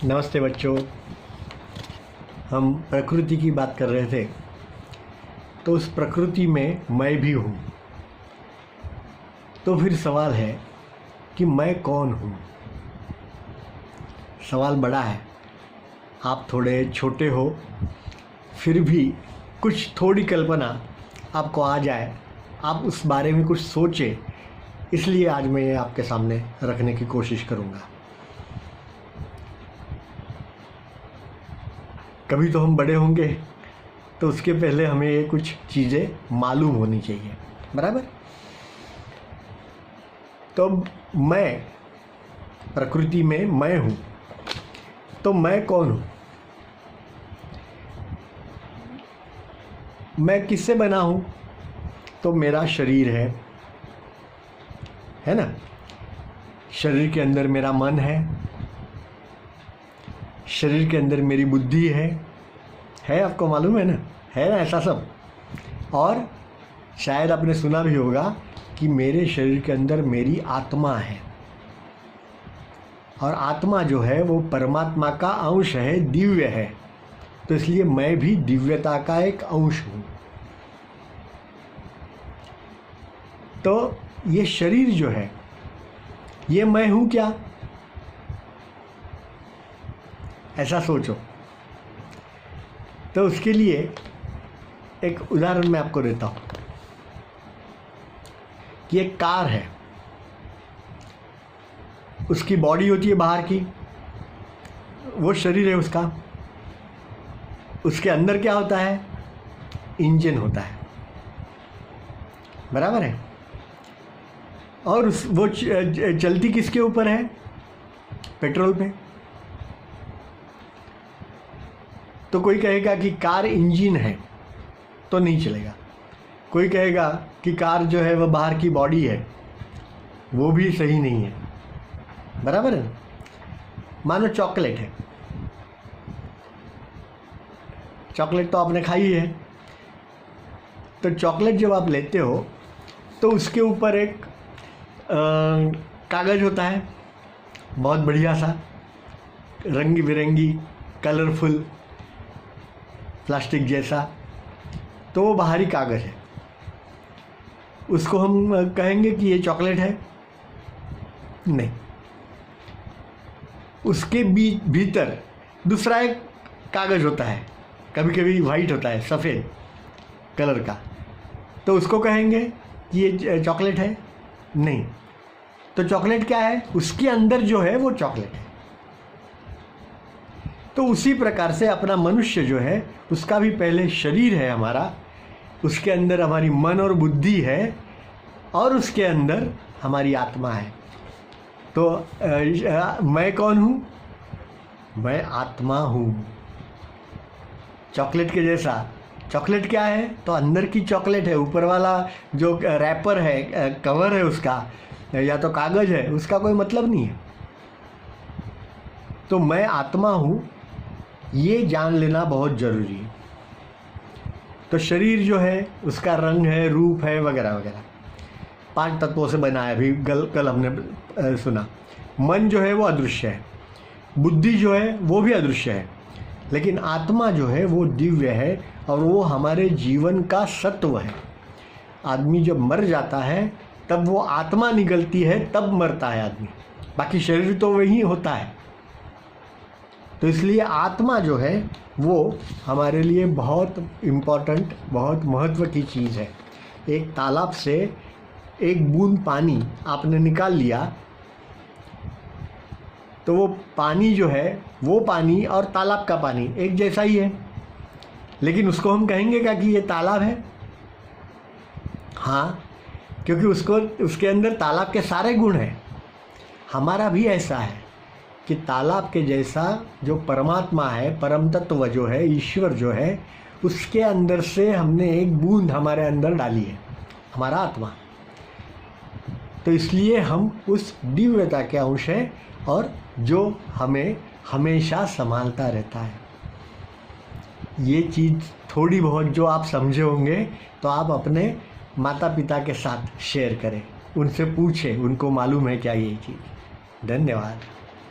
नमस्ते बच्चों। हम प्रकृति की बात कर रहे थे, तो उस प्रकृति में मैं भी हूँ। तो फिर सवाल है कि मैं कौन हूँ। सवाल बड़ा है। आप थोड़े छोटे हो, फिर भी कुछ थोड़ी कल्पना आपको आ जाए, आप उस बारे में कुछ सोचें, इसलिए आज मैं ये आपके सामने रखने की कोशिश करूँगा। कभी तो हम बड़े होंगे, तो उसके पहले हमें ये कुछ चीज़ें मालूम होनी चाहिए, बराबर। तो मैं प्रकृति में मैं हूँ, तो मैं कौन हूँ? मैं किससे बना हूँ? तो मेरा शरीर है ना। शरीर के अंदर मेरा मन है, शरीर के अंदर मेरी बुद्धि है, आपको मालूम है ना ऐसा सब। और शायद आपने सुना भी होगा कि मेरे शरीर के अंदर मेरी आत्मा है, और आत्मा जो है वो परमात्मा का अंश है, दिव्य है। तो इसलिए मैं भी दिव्यता का एक अंश हूँ। तो ये शरीर जो है, ये मैं हूँ क्या? ऐसा सोचो। तो उसके लिए एक उदाहरण मैं आपको देता हूँ कि एक कार है, उसकी बॉडी होती है बाहर की, वो शरीर है उसका। उसके अंदर क्या होता है? इंजन होता है, बराबर है। और वो चलती किसके ऊपर है? पेट्रोल पे। तो कोई कहेगा कि कार इंजन है, तो नहीं चलेगा। कोई कहेगा कि कार जो है वह बाहर की बॉडी है, वो भी सही नहीं है, बराबर है। मानो चॉकलेट है, चॉकलेट तो आपने खाई है। तो चॉकलेट जब आप लेते हो तो उसके ऊपर एक कागज़ होता है, बहुत बढ़िया सा, रंग बिरंगी, कलरफुल, प्लास्टिक जैसा। तो वो बाहरी कागज़ है, उसको हम कहेंगे कि ये चॉकलेट है? नहीं। उसके भीतर दूसरा एक कागज़ होता है, कभी कभी वाइट होता है, सफ़ेद कलर का। तो उसको कहेंगे कि ये चॉकलेट है? नहीं। तो चॉकलेट क्या है? उसके अंदर जो है वो चॉकलेट है। तो उसी प्रकार से अपना मनुष्य जो है, उसका भी पहले शरीर है हमारा, उसके अंदर हमारी मन और बुद्धि है, और उसके अंदर हमारी आत्मा है। तो मैं कौन हूँ? मैं आत्मा हूँ। चॉकलेट के जैसा। चॉकलेट क्या है? तो अंदर की चॉकलेट है, ऊपर वाला जो रैपर है, कवर है उसका, या तो कागज़ है, उसका कोई मतलब नहीं है। तो मैं आत्मा हूँ, ये जान लेना बहुत ज़रूरी है। तो शरीर जो है उसका रंग है, रूप है, वगैरह वगैरह, 5 तत्वों से बना है। अभी कल हमने सुना। मन जो है वो अदृश्य है, बुद्धि जो है वो भी अदृश्य है, लेकिन आत्मा जो है वो दिव्य है, और वो हमारे जीवन का सत्व है। आदमी जब मर जाता है तब वो आत्मा निकलती है, तब मरता है आदमी, बाकी शरीर तो वही होता है। तो इसलिए आत्मा जो है वो हमारे लिए बहुत इम्पोर्टेंट, बहुत महत्व की चीज़ है। एक तालाब से एक बूंद पानी आपने निकाल लिया, तो वो पानी जो है, वो पानी और तालाब का पानी एक जैसा ही है, लेकिन उसको हम कहेंगे क्या कि ये तालाब है? हाँ, क्योंकि उसके अंदर तालाब के सारे गुण हैं। हमारा भी ऐसा है कि तालाब के जैसा जो परमात्मा है, परम तत्व जो है, ईश्वर जो है, उसके अंदर से हमने एक बूंद हमारे अंदर डाली है, हमारा आत्मा। तो इसलिए हम उस दिव्यता के अंश हैं, और जो हमें हमेशा संभालता रहता है। ये चीज़ थोड़ी बहुत जो आप समझे होंगे, तो आप अपने माता पिता के साथ शेयर करें, उनसे पूछें, उनको मालूम है क्या ये चीज़। धन्यवाद।